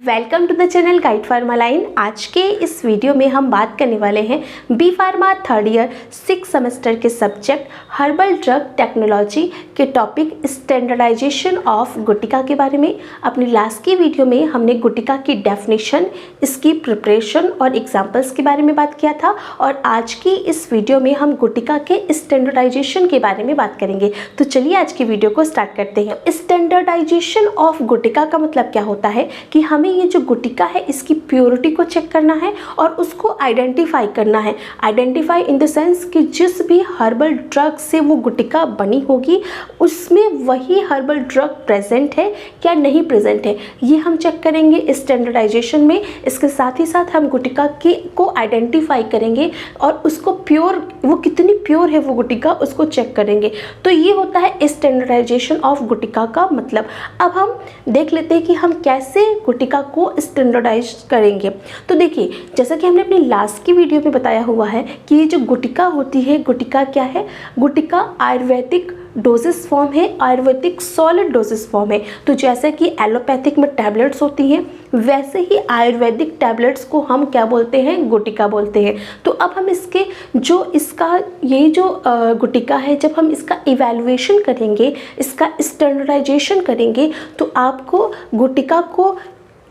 Welcome to the channel guide pharma line. आज के इस वीडियो में हम बात करने वाले हैं B pharma third year 6 semester के सब्जेक्ट हर्बल ड्रग टेक्नोलॉजी के टॉपिक स्टैंडर्डाइजेशन ऑफ गुटिका के बारे में। अपनी लास्ट की वीडियो में हमने गुटिका की डेफिनेशन, इसकी प्रिपरेशन और एग्जाम्पल्स के बारे में बात किया था और आज की इस वीडियो में हम गुटिका के स्टैंडर्डाइजेशन के बारे में बात करेंगे। तो चलिए आज की वीडियो को स्टार्ट करते हैं। स्टैंडर्डाइजेशन ऑफ गुटिका का मतलब क्या होता है कि हमें ये जो गुटिका है इसकी प्योरिटी को चेक करना है और उसको आइडेंटिफाई करना है। आइडेंटिफाई इन द सेंस कि जिस भी हर्बल ड्रग से वो गुटिका बनी होगी उसमें वही हर्बल ड्रग प्रेजेंट है क्या नहीं प्रेजेंट है, ये हम चेक करेंगे स्टैंडर्डाइजेशन में। इसके साथ ही साथ हम गुटिका को आइडेंटिफाई करेंगे और उसको प्योर, वो कितनी प्योर है वो गुटिका, उसको चेक करेंगे। तो ये होता है स्टैंडर्डाइजेशन ऑफ गुटिका का मतलब। अब हम देख लेते हैं कि हम कैसे गुटिका को स्टैंडर्डाइज करेंगे। तो देखिए, जैसा कि हमने अपनी लास्ट की वीडियो में बताया हुआ है कि ये जो गुटिका होती है, गुटिका क्या है? गुटिका आयुर्वेदिक डोजेस फॉर्म है, आयुर्वेदिक सॉलिड डोजेस फॉर्म है। तो जैसे कि एलोपैथिक में टैबलेट्स होती हैं वैसे ही आयुर्वेदिक टैबलेट्स को हम क्या बोलते हैं? गुटिका बोलते हैं। तो अब हम इसके जो इसका यही जो गुटिका है, जब हम इसका इवैल्यूएशन करेंगे, इसका स्टैंडर्डाइजेशन करेंगे तो आपको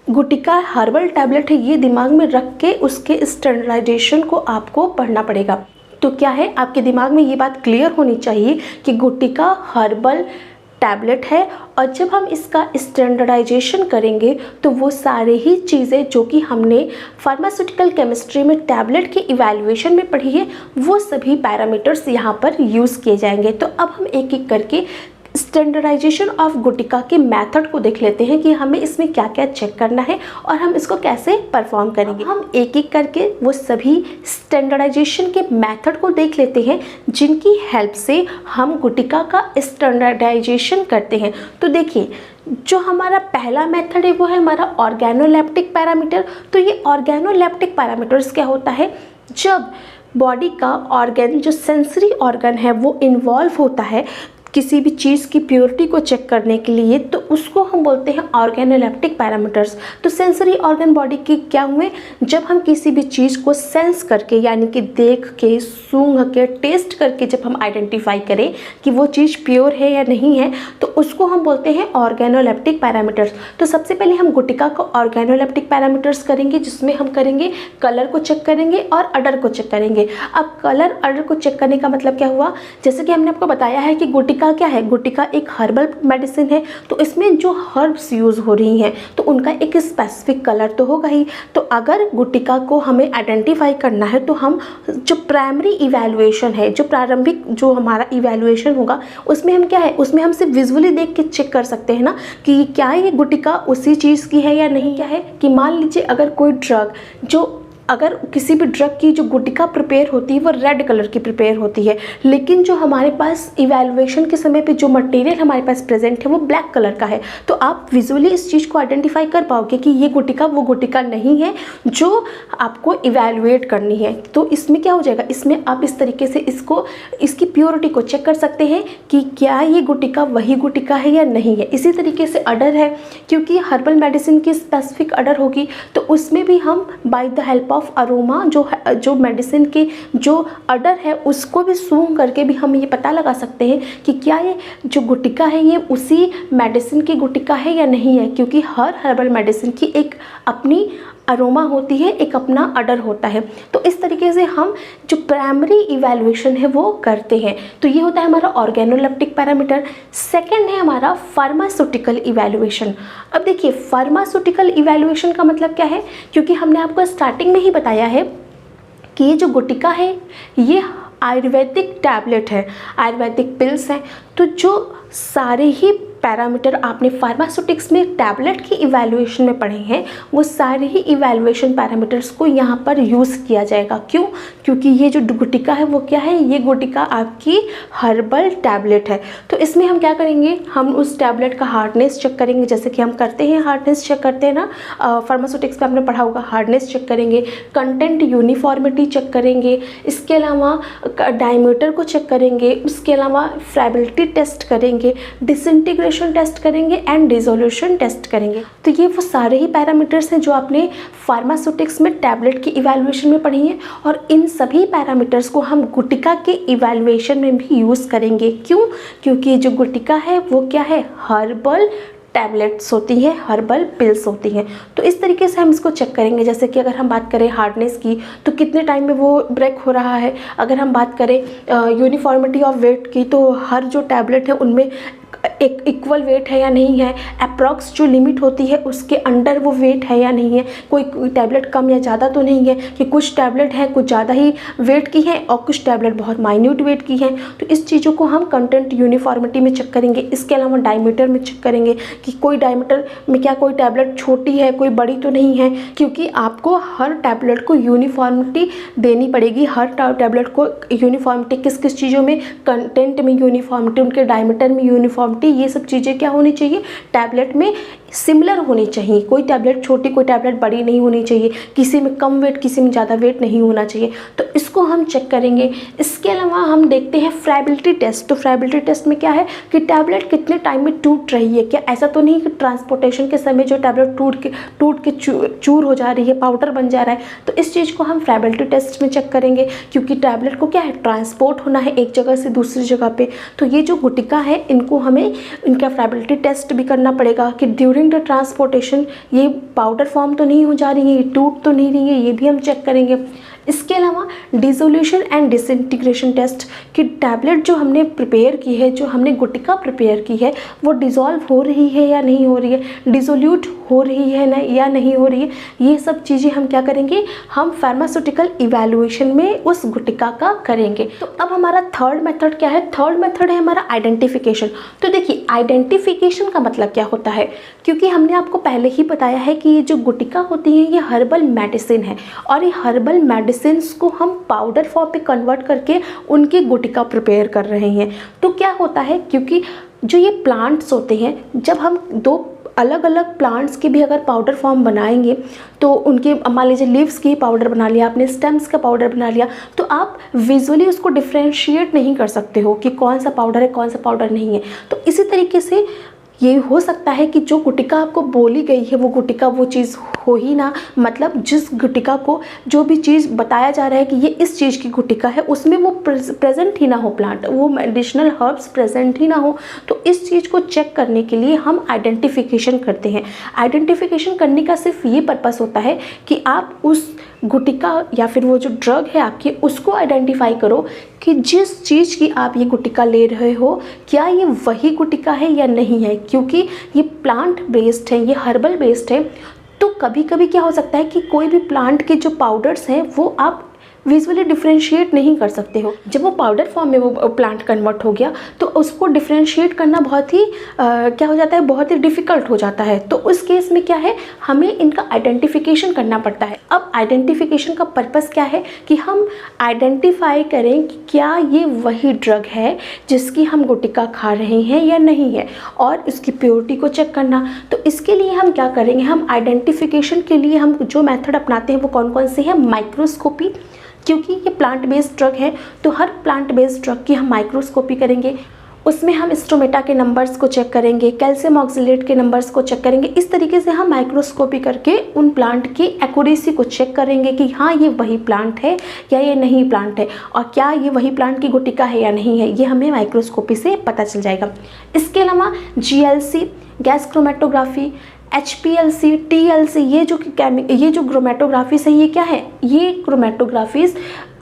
गुटिका हर्बल टैबलेट है ये दिमाग में रख के उसके स्टैंडर्डाइजेशन को आपको पढ़ना पड़ेगा। तो क्या है, आपके दिमाग में ये बात क्लियर होनी चाहिए कि गुटिका हर्बल टैबलेट है और जब हम इसका स्टैंडर्डाइजेशन करेंगे तो वो सारे ही चीज़ें जो कि हमने फार्मास्यूटिकल केमिस्ट्री में टैबलेट के इवैल्यूएशन में पढ़ी है वो सभी पैरामीटर्स यहाँ पर यूज़ किए जाएंगे। तो अब हम एक एक करके स्टैंडर्डाइजेशन ऑफ गुटिका के मेथड को देख लेते हैं कि हमें इसमें क्या क्या चेक करना है और हम इसको कैसे परफॉर्म करेंगे। हम एक एक करके वो सभी स्टैंडर्डाइजेशन के मेथड को देख लेते हैं जिनकी हेल्प से हम गुटिका का स्टैंडर्डाइजेशन करते हैं। तो देखिए, जो हमारा पहला मेथड है वो है हमारा ऑर्गेनोलेप्टिक पैरामीटर। तो ये ऑर्गेनोलेप्टिक पैरामीटर्स क्या होता है? जब बॉडी का ऑर्गन, जो सेंसरी ऑर्गन है वो इन्वॉल्व होता है किसी भी चीज़ की प्योरिटी को चेक करने के लिए, तो उसको हम बोलते हैं ऑर्गेनोलेप्टिक पैरामीटर्स। तो सेंसरी ऑर्गन बॉडी के क्या हुए? जब हम किसी भी चीज़ को सेंस करके, यानी कि देख के, सूंघ के, टेस्ट करके जब हम आइडेंटिफाई करें कि वो चीज़ प्योर है या नहीं है तो उसको हम बोलते हैं ऑर्गेनोलेप्टिक पैरामीटर्स। तो सबसे पहले हम गुटिका को ऑर्गेनोलेप्टिक पैरामीटर्स करेंगे जिसमें हम करेंगे कलर को चेक करेंगे और अडर को चेक करेंगे। अब कलर अडर को चेक करने का मतलब क्या हुआ? जैसे कि हमने आपको बताया है कि गुटिका क्या है, गुटिका एक हर्बल मेडिसिन है तो इसमें जो हर्ब्स यूज़ हो रही हैं तो उनका एक स्पेसिफिक कलर तो होगा ही। तो अगर गुटिका को हमें आइडेंटिफाई करना है तो हम जो प्राइमरी इवैल्यूएशन है, जो प्रारंभिक जो हमारा इवैल्यूएशन होगा उसमें हम क्या है, उसमें हम सिर्फ विजुअली देख के चेक कर सकते हैं ना कि क्या ये गुटिका उसी चीज़ की है या नहीं। क्या है कि मान लीजिए अगर किसी भी ड्रग की जो गुटिका प्रिपेयर होती है वो रेड कलर की प्रिपेयर होती है, लेकिन जो हमारे पास इवैल्यूएशन के समय पे जो मटेरियल हमारे पास प्रेजेंट है वो ब्लैक कलर का है, तो आप विजुअली इस चीज़ को आइडेंटिफाई कर पाओगे कि ये गुटिका वो गुटिका नहीं है जो आपको इवैल्यूएट करनी है। तो इसमें क्या हो जाएगा, इसमें आप इस तरीके से इसकी प्योरिटी को चेक कर सकते हैं कि क्या ये गुटिका वही गुटिका है या नहीं है। इसी तरीके से अडर है, क्योंकि हर्बल मेडिसिन की स्पेसिफिक अडर होगी तो उसमें भी हम by the help of aroma जो मेडिसिन की जो अडर है उसको भी सूंघ करके भी हम ये पता लगा सकते हैं कि क्या ये जो गुटिका है ये उसी मेडिसिन की गुटिका है या नहीं है, क्योंकि हर हर्बल मेडिसिन की एक अपनी अरोमा होती है, एक अपना अडर होता है। तो इस तरीके से हम जो प्राइमरी इवैल्यूएशन है वो करते हैं। तो ये होता है हमारा ऑर्गेनोलेप्टिक पैरामीटर। सेकंड है हमारा फार्मास्यूटिकल इवैल्यूएशन। अब देखिए, फार्मास्यूटिकल इवैल्यूएशन का मतलब क्या है, क्योंकि हमने आपको स्टार्टिंग में ही बताया है कि ये जो गुटिका है ये आयुर्वेदिक टैबलेट है, आयुर्वेदिक पिल्स हैं। तो जो सारे ही पैरामीटर आपने फार्मास्यूटिक्स में टैबलेट की इवैल्यूएशन में पढ़े हैं वो सारे ही इवैल्यूएशन पैरामीटर्स को यहाँ पर यूज़ किया जाएगा। क्यों? क्योंकि ये जो गुटिका है वो क्या है, ये गुटिका आपकी हर्बल टैबलेट है। तो इसमें हम क्या करेंगे, हम उस टैबलेट का हार्डनेस चेक करेंगे, जैसे कि हम करते हैं हार्डनेस चेक करते हैं ना, फार्मास्यूटिक्स में आपने पढ़ा होगा, हार्डनेस चेक करेंगे, कंटेंट यूनिफॉर्मिटी चेक करेंगे, इसके अलावा डायमीटर को चेक करेंगे, उसके अलावा फ्राइबिलिटी टेस्ट करेंगे, डिसइंटीग्रेशन कंसंट्रेशन टेस्ट करेंगे एंड डिसोल्यूशन टेस्ट करेंगे। तो ये वो सारे ही पैरामीटर्स हैं जो आपने फार्मास्यूटिक्स में टैबलेट की इवैल्यूएशन में पढ़ी हैं, और इन सभी पैरामीटर्स को हम गुटिका के इवैल्यूएशन में भी यूज़ करेंगे। क्यों? क्योंकि जो गुटिका है वो क्या है, हर्बल टैबलेट्स होती हैं, हर्बल पिल्स होती हैं। तो इस तरीके से हम इसको चेक करेंगे। जैसे कि अगर हम बात करें हार्डनेस की, तो कितने टाइम में वो ब्रेक हो रहा है। अगर हम बात करें यूनिफॉर्मिटी ऑफ वेट की, तो हर जो टैबलेट है उनमें एक इक्वल वेट है या नहीं है, अप्रॉक्स जो लिमिट होती है उसके अंडर वो वेट है या नहीं है, कोई टैबलेट कम या ज़्यादा तो नहीं है कि कुछ टैबलेट हैं कुछ ज़्यादा ही वेट की हैं और कुछ टैबलेट बहुत माइन्यूट वेट की हैं। तो इस चीज़ों को हम कंटेंट यूनिफॉर्मिटी में चेक करेंगे। इसके अलावा डायमीटर में चेक करेंगे कि कोई डायमीटर में क्या कोई टैबलेट छोटी है कोई बड़ी तो नहीं है, क्योंकि आपको हर टैबलेट को यूनिफॉर्मिटी देनी पड़ेगी। हर टैबलेट को यूनिफॉर्मिटी किस किस चीज़ों में, कंटेंट में यूनिफॉर्मिटी, उनके डायमीटर में यूनिफॉर्मिटी, ये सब चीज़ें क्या होनी चाहिए, टैबलेट में सिमिलर होनी चाहिए। कोई टैबलेट छोटी कोई टैबलेट बड़ी नहीं होनी चाहिए, किसी में कम वेट किसी में ज़्यादा वेट नहीं होना चाहिए। तो इसको हम चेक करेंगे। इसके अलावा हम देखते हैं फ्राइबिलिटी टेस्ट। तो फ्राइबिलिटी टेस्ट में क्या है कि टैबलेट कितने टाइम में टूट रही है। क्या ऐसा तो नहीं कि ट्रांसपोर्टेशन के समय जो टैबलेट टूट के चूर हो जा रही है, पाउडर बन जा रहा है। तो इस चीज़ को हम फ्राइबिलिटी टेस्ट में चेक करेंगे, क्योंकि टैबलेट को क्या है, ट्रांसपोर्ट होना है एक जगह से दूसरी जगह पे। तो ये जो गुटिका है इनको हमें इनका फ्राइबिलिटी टेस्ट भी करना पड़ेगा कि ड्यूरिंग द ट्रांसपोर्टेशन ये पाउडर फॉर्म तो नहीं हो जा रही है, ये टूट तो नहीं रही है, ये भी हम चेक करेंगे। इसके अलावा डिसोल्यूशन एंड डिसइंटीग्रेशन टेस्ट कि टैबलेट जो हमने प्रिपेयर की है, जो हमने गुटिका प्रिपेयर की है, वो डिज़ोल्व हो रही है या नहीं हो रही है, डिसोल्यूट हो रही है ना या नहीं हो रही है। ये सब चीज़ें हम क्या करेंगे, हम फार्मास्यूटिकल इवैल्यूएशन में उस गुटिका का करेंगे। तो अब हमारा थर्ड मेथड क्या है, थर्ड मेथड है हमारा आइडेंटिफिकेशन। तो देखिए आइडेंटिफिकेशन का मतलब क्या होता है, क्योंकि हमने आपको पहले ही बताया है कि ये जो गुटिका होती है ये हर्बल मेडिसिन है, और ये हर्बल मेडिसिन्स को हम पाउडर फॉर्म पे कन्वर्ट करके उनकी गुटिका प्रिपेयर कर रहे हैं। तो क्या होता है, क्योंकि जो ये प्लांट्स होते हैं, जब हम दो अलग अलग प्लांट्स के भी अगर पाउडर फॉर्म बनाएंगे, तो उनके मान लीजिए लीव्स की पाउडर बना लिया आपने, स्टेम्स का पाउडर बना लिया, तो आप विजुअली उसको डिफ्रेंशिएट नहीं कर सकते हो कि कौन सा पाउडर है कौन सा पाउडर नहीं है। तो इसी तरीके से ये हो सकता है कि जो गुटिका आपको बोली गई है वो गुटिका वो चीज़ हो ही ना, मतलब जिस गुटिका को जो भी चीज़ बताया जा रहा है कि ये इस चीज़ की गुटिका है, उसमें वो प्रेजेंट ही ना हो, प्लांट वो मेडिसिनल हर्ब्स प्रेजेंट ही ना हो। तो इस चीज़ को चेक करने के लिए हम आइडेंटिफिकेशन करते हैं। आइडेंटिफिकेशन करने का सिर्फ ये पर्पस होता है कि आप उस गुटिका या फिर वो जो ड्रग है आपकी उसको आइडेंटिफाई करो कि जिस चीज़ की आप ये गुटिका ले रहे हो क्या ये वही गुटिका है या नहीं है। क्योंकि ये प्लांट बेस्ड है, ये हर्बल बेस्ड है, तो कभी कभी क्या हो सकता है कि कोई भी प्लांट के जो पाउडर्स हैं वो आप विजुअली डिफ्रेंशिएट नहीं कर सकते हो। जब वो पाउडर फॉर्म में वो प्लांट कन्वर्ट हो गया तो उसको डिफ्रेंशिएट करना बहुत ही क्या हो जाता है, बहुत ही डिफ़िकल्ट हो जाता है। तो उस केस में क्या है, हमें इनका आइडेंटिफिकेशन करना पड़ता है। अब आइडेंटिफिकेशन का पर्पस क्या है कि हम आइडेंटिफाई करें कि क्या ये वही ड्रग है जिसकी हम गुटिका खा रहे हैं या नहीं है, और इसकी प्योरिटी को चेक करना। तो इसके लिए हम क्या करेंगे, हम आइडेंटिफिकेशन के लिए हम जो मेथड अपनाते हैं वो कौन कौन से हैं, माइक्रोस्कोपी, क्योंकि ये प्लांट बेस्ड ड्रग है तो हर प्लांट बेस्ड ड्रग की हम माइक्रोस्कोपी करेंगे। उसमें हम स्टोमेटा के नंबर्स को चेक करेंगे, कैल्शियम ऑक्सलेट के नंबर्स को चेक करेंगे। इस तरीके से हम माइक्रोस्कोपी करके उन प्लांट की एक्यूरेसी को चेक करेंगे कि हाँ ये वही प्लांट है या ये नहीं प्लांट है, और क्या ये वही प्लांट की गुटिका है या नहीं है, ये हमें माइक्रोस्कोपी से पता चल जाएगा। इसके अलावा GLC gas chromatography, HPLC, TLC, ये जो क्रोमेटोग्राफीज है ये क्या है, ये क्रोमेटोग्राफीज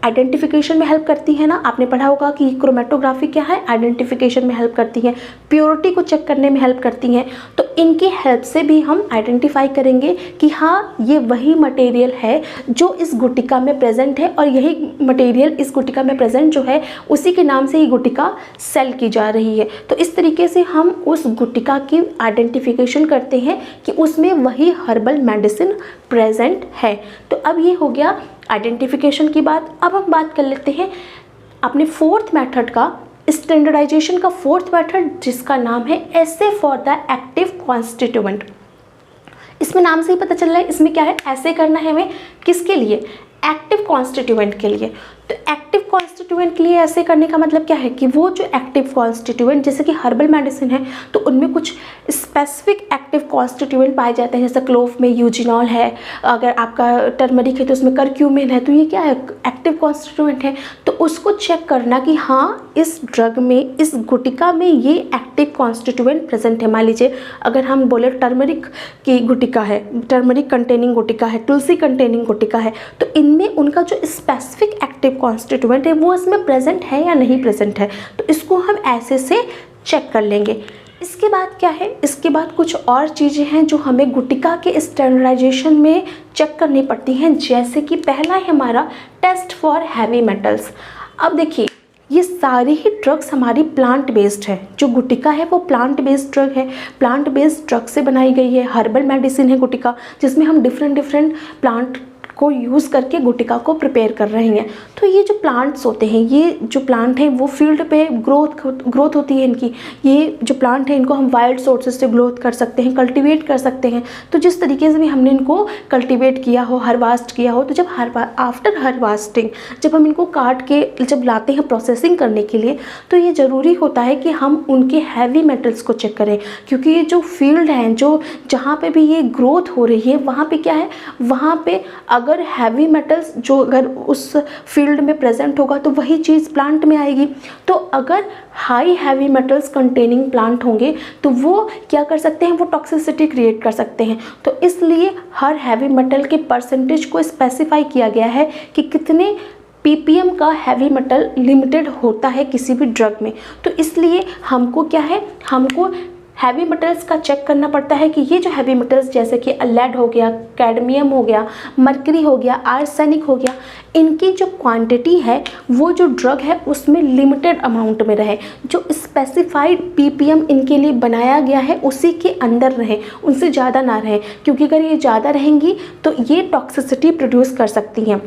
आइडेंटिफिकेशन में हेल्प करती है ना। आपने पढ़ा होगा कि क्रोमेटोग्राफी क्या है, आइडेंटिफिकेशन में हेल्प करती है, प्योरिटी को चेक करने में हेल्प करती हैं। तो इनकी हेल्प से भी हम आइडेंटिफाई करेंगे कि हाँ ये वही मटेरियल है जो इस गुटिका में प्रेजेंट है, और यही मटेरियल इस गुटिका में प्रेजेंट जो है उसी के नाम से ही गुटिका सेल की जा रही है। तो इस तरीके से हम उस गुटिका की आइडेंटिफिकेशन करते हैं कि उसमें वही हर्बल मेडिसिन प्रेजेंट है। तो अब ये हो गया आइडेंटिफिकेशन की बात। अब हम बात कर लेते हैं अपने फोर्थ मेथड का, स्टैंडर्डाइजेशन का फोर्थ मेथड, जिसका नाम है एसे फॉर द एक्टिव कॉन्स्टिट्यूएंट। इसमें नाम से ही पता चल रहा है इसमें क्या है, ऐसे करना है हमें किसके लिए, एक्टिव कॉन्स्टिट्यूएंट के लिए। तो एक्टिव कॉन्स्टिट्यूएंट के लिए ऐसे करने का मतलब क्या है कि वो जो एक्टिव कॉन्स्टिट्यूएंट जैसे कि हर्बल मेडिसिन है तो उनमें कुछ स्पेसिफिक एक्टिव कॉन्स्टिट्यूएंट पाए जाते हैं, जैसे क्लोव में यूजिनॉल है, अगर आपका टर्मरिक है तो उसमें करक्यूमिन है, तो ये क्या है, एक्टिव कॉन्स्टिट्यूएंट है। तो उसको चेक करना कि हाँ इस ड्रग में, इस गुटिका में ये एक्टिव कॉन्स्टिट्यूएंट प्रेजेंट है। मान लीजिए अगर हम बोले टर्मरिक की गुटिका है, टर्मरिक कंटेनिंग गुटिका है, तुलसी कंटेनिंग गुटिका है, तो इनमें उनका जो स्पेसिफिक एक्टिव कॉन्स्टिट्यूएंट है वो इसमें प्रेजेंट है या नहीं प्रेजेंट है, तो इसको हम ऐसे से चेक कर लेंगे। इसके बाद क्या है, इसके बाद कुछ और चीज़ें हैं जो हमें गुटिका के स्टैंडर्डाइजेशन में चेक करनी पड़ती हैं, जैसे कि पहला है हमारा टेस्ट फॉर हैवी मेटल्स। अब देखिए ये सारी ही ड्रग्स हमारी प्लांट बेस्ड है, जो गुटिका है वो प्लांट बेस्ड ड्रग है, प्लांट बेस्ड ड्रग से बनाई गई है, हर्बल मेडिसिन है गुटिका, जिसमें हम डिफरेंट प्लांट को यूज़ करके गुटिका को प्रिपेयर कर रहे हैं। तो ये जो प्लांट्स होते हैं, ये जो प्लांट हैं वो फील्ड पे ग्रोथ होती है इनकी। ये जो प्लांट है इनको हम वाइल्ड सोर्सेज से ग्रोथ कर सकते हैं, कल्टीवेट कर सकते हैं। तो जिस तरीके से भी हमने इनको कल्टीवेट किया हो, हार्वेस्ट किया हो, तो जब आफ्टर हार्वेस्टिंग जब हम इनको काट के जब लाते हैं प्रोसेसिंग करने के लिए, तो ये ज़रूरी होता है कि हम उनके हैवी मेटल्स को चेक करें, क्योंकि ये जो फील्ड है, जो जहाँ पे भी ये ग्रोथ हो रही है वहाँ पे क्या है, वहाँ पे अगर हैवी मेटल्स जो अगर उस फील्ड में प्रेजेंट होगा तो वही चीज़ प्लांट में आएगी। तो अगर high heavy metals containing plant होंगे तो वो क्या कर सकते हैं, वो टॉक्सिसिटी क्रिएट कर सकते हैं। तो इसलिए हर हैवी मेटल के परसेंटेज को स्पेसिफाई किया गया है कि कितने ppm का हैवी मेटल लिमिटेड होता है किसी भी ड्रग में। तो इसलिए हमको क्या है, हमको हैवी मेटल्स का चेक करना पड़ता है कि ये जो हैवी मेटल्स जैसे कि लेड हो गया, कैडमियम हो गया, मरकरी हो गया, आर्सेनिक हो गया, इनकी जो क्वांटिटी है वो जो ड्रग है उसमें लिमिटेड अमाउंट में रहे, जो स्पेसिफाइड ppm इनके लिए बनाया गया है उसी के अंदर रहे, उनसे ज़्यादा ना रहे, क्योंकि अगर ये ज़्यादा रहेंगी तो ये टॉक्सिसिटी प्रोड्यूस कर सकती हैं।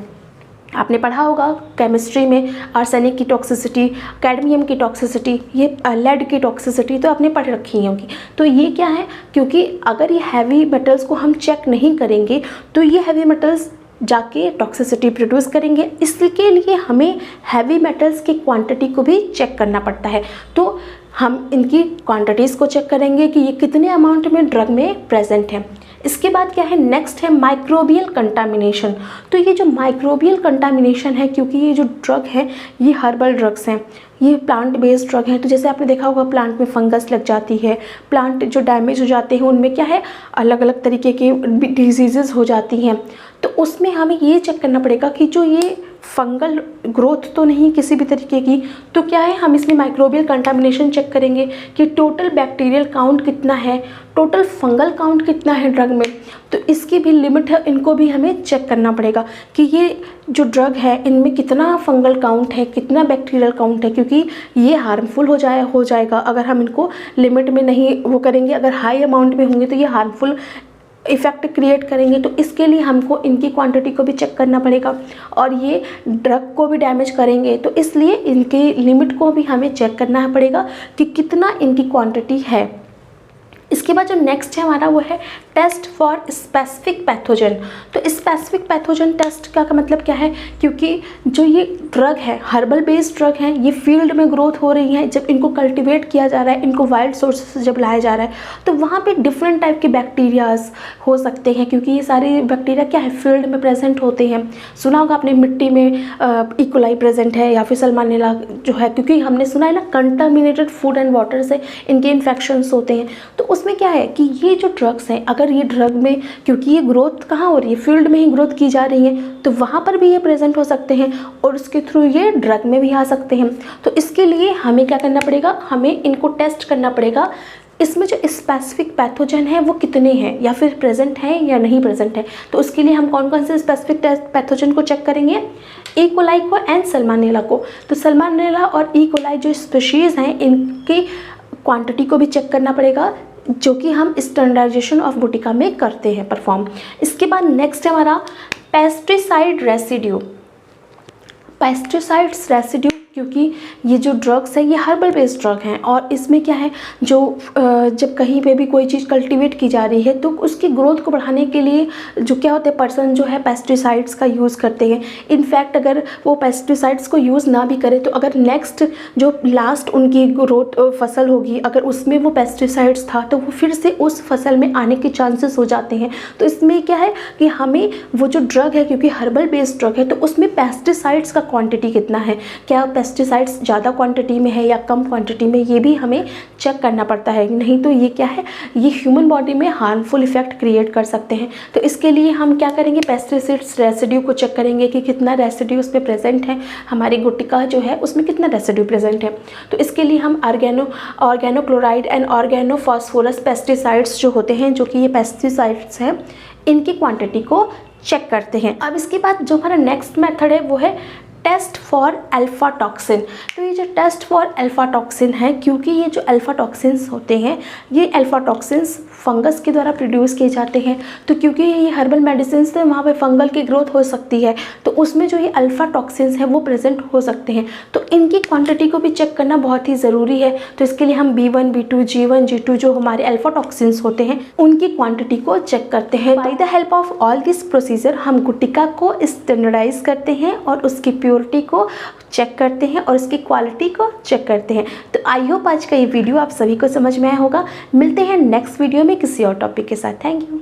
आपने पढ़ा होगा केमिस्ट्री में आर्सेनिक की टॉक्सिसिटी, कैडमियम की टॉक्सिसिटी, ये लेड की टॉक्सिसिटी तो आपने पढ़ रखी होगी। तो ये क्या है, क्योंकि अगर ये हैवी मेटल्स को हम चेक नहीं करेंगे तो ये हैवी मेटल्स जाके टॉक्सिसिटी प्रोड्यूस करेंगे। इसके लिए हमें हैवी मेटल्स की क्वांटिटी को भी चेक करना पड़ता है। तो हम इनकी क्वांटिटीज़ को चेक करेंगे कि ये कितने अमाउंट में ड्रग में प्रेजेंट है। इसके बाद क्या है, नेक्स्ट है माइक्रोबियल कंटामिनेशन। तो ये जो माइक्रोबियल कंटामिनेशन है, क्योंकि ये जो ड्रग है ये हर्बल ड्रग्स हैं, ये प्लांट बेस्ड ड्रग हैं, तो जैसे आपने देखा होगा प्लांट में फंगस लग जाती है, प्लांट जो डैमेज हो जाते हैं उनमें क्या है, अलग अलग तरीके की डिजीज़ हो जाती हैं। तो उसमें हमें ये चेक करना पड़ेगा कि जो ये फंगल ग्रोथ तो नहीं किसी भी तरीके की, तो क्या है, हम इसमें माइक्रोबियल कंटामिनेशन चेक करेंगे कि टोटल बैक्टीरियल काउंट कितना है, टोटल फंगल काउंट कितना है ड्रग में। तो इसकी भी लिमिट है, इनको भी हमें चेक करना पड़ेगा कि ये जो ड्रग है इनमें कितना फंगल काउंट है, कितना बैक्टीरियल काउंट है, क्योंकि ये हार्मफुल हो जाएगा अगर हम इनको लिमिट में नहीं वो करेंगे। अगर हाई अमाउंट में होंगे तो ये हार्मफुल इफ़ेक्ट क्रिएट करेंगे। तो इसके लिए हमको इनकी क्वांटिटी को भी चेक करना पड़ेगा और ये ड्रग को भी डैमेज करेंगे, तो इसलिए इनकी लिमिट को भी हमें चेक करना पड़ेगा कि कितना इनकी क्वांटिटी है। इसके बाद जो नेक्स्ट है हमारा वो है टेस्ट फॉर स्पेसिफिक पैथोजन। तो स्पेसिफिक पैथोजन टेस्ट का मतलब क्या है, क्योंकि जो ये ड्रग है हर्बल बेस्ड ड्रग है, ये फील्ड में ग्रोथ हो रही है, जब इनको कल्टीवेट किया जा रहा है, इनको वाइल्ड सोर्स से जब लाया जा रहा है तो वहाँ पे डिफरेंट टाइप के बैक्टीरियाज हो सकते हैं, क्योंकि ये सारे बैक्टीरिया क्या है फील्ड में प्रेजेंट होते हैं। सुना होगा आपने मिट्टी में इकोलाई प्रेजेंट है या फिर सल्मानेला जो है, क्योंकि हमने सुना है ना कंटामिनेटेड फूड एंड वाटर से इनके इन्फेक्शंस होते हैं। तो उसमें क्या है कि ये जो ड्रग्स हैं, अगर ये ड्रग में, क्योंकि ये ग्रोथ कहाँ हो रही है, फील्ड में ही ग्रोथ की जा रही है, तो वहाँ पर भी ये प्रेजेंट हो सकते हैं और उसके थ्रू ये ड्रग में भी आ सकते हैं। तो इसके लिए हमें क्या करना पड़ेगा, हमें इनको टेस्ट करना पड़ेगा, इसमें जो स्पेसिफिक पैथोजन है वो कितने हैं या फिर प्रेजेंट हैं या नहीं प्रेजेंट है। तो उसके लिए हम कौन कौन से स्पेसिफिक पैथोजन को चेक करेंगे, ई कोलाई को एंड सल्मानेला को। तो सल्मानेला और ई कोलाई जो स्पीशीज़ हैं इनकी क्वांटिटी को भी चेक करना पड़ेगा, जो कि हम स्टैंडर्डाइजेशन ऑफ गुटिका में करते हैं परफॉर्म। इसके बाद नेक्स्ट है हमारा पेस्टिसाइड रेसिड्यू। पेस्टिसाइड्स रेसिड्यू क्योंकि ये जो ड्रग्स है ये हर्बल बेस्ड ड्रग हैं और इसमें क्या है, जो जब कहीं पे भी कोई चीज़ कल्टीवेट की जा रही है तो उसकी ग्रोथ को बढ़ाने के लिए जो क्या होता है, पर्सन जो है पेस्टिसाइड्स का यूज़ करते हैं। इनफैक्ट अगर वो पेस्टिसाइड्स को यूज़ ना भी करें तो अगर नेक्स्ट जो लास्ट उनकी ग्रोथ फसल होगी अगर उसमें वो पेस्टिसाइड्स था तो वो फिर से उस फसल में आने के चांसेस हो जाते हैं। तो इसमें क्या है कि हमें वो जो ड्रग है, क्योंकि हर्बल बेस्ड ड्रग है, तो उसमें पेस्टिसाइड्स का क्वांटिटी कितना है, क्या पेस्टिसाइड्स ज़्यादा क्वांटिटी में है या कम क्वांटिटी में, ये भी हमें चेक करना पड़ता है। नहीं तो ये क्या है, ये ह्यूमन बॉडी में हार्मफुल इफेक्ट क्रिएट कर सकते हैं। तो इसके लिए हम क्या करेंगे, पेस्टिसाइड्स रेसिड्यू को चेक करेंगे कि कितना रेसिड्यू उसमें प्रेजेंट है, हमारी गुटखा जो है उसमें कितना रेसिड्यू प्रेजेंट है। तो इसके लिए हम ऑर्गेनोक्लोराइड एंड ऑर्गेनोफॉस्फोरस पेस्टिसाइड्स जो होते हैं, जो कि ये पेस्टिसाइड्स हैं, इनकी क्वांटिटी को चेक करते हैं। अब इसके बाद जो हमारा नेक्स्ट मेथड है वो है टेस्ट फॉर अल्फा टॉक्सिन। तो ये जो टेस्ट फॉर अल्फा टॉक्सिन है, क्योंकि ये जो अल्फा टॉक्सिन्स होते हैं ये अल्फा टॉक्सिन्स फंगस के द्वारा प्रोड्यूस किए जाते हैं। तो क्योंकि ये हर्बल मेडिसिन से वहाँ पे फंगल की ग्रोथ हो सकती है, तो उसमें जो ये अल्फा टॉक्सिन्स हैं वो प्रेजेंट हो सकते हैं। तो इनकी क्वांटिटी को भी चेक करना बहुत ही ज़रूरी है। तो इसके लिए हम B1, B2, G1, G2 जो हमारे अल्फा टॉक्सिन्स होते हैं उनकी क्वांटिटी को चेक करते हैं। By the help of all this procedure हम गुटिका को स्टैंडर्डाइज करते हैं और उसकी प्योरिटी को चेक करते हैं और उसकी क्वालिटी को चेक करते हैं। तो आई होप आज का ये वीडियो आप सभी को समझ में आया होगा। मिलते हैं नेक्स्ट वीडियो में किसी और टॉपिक के साथ। Thank you.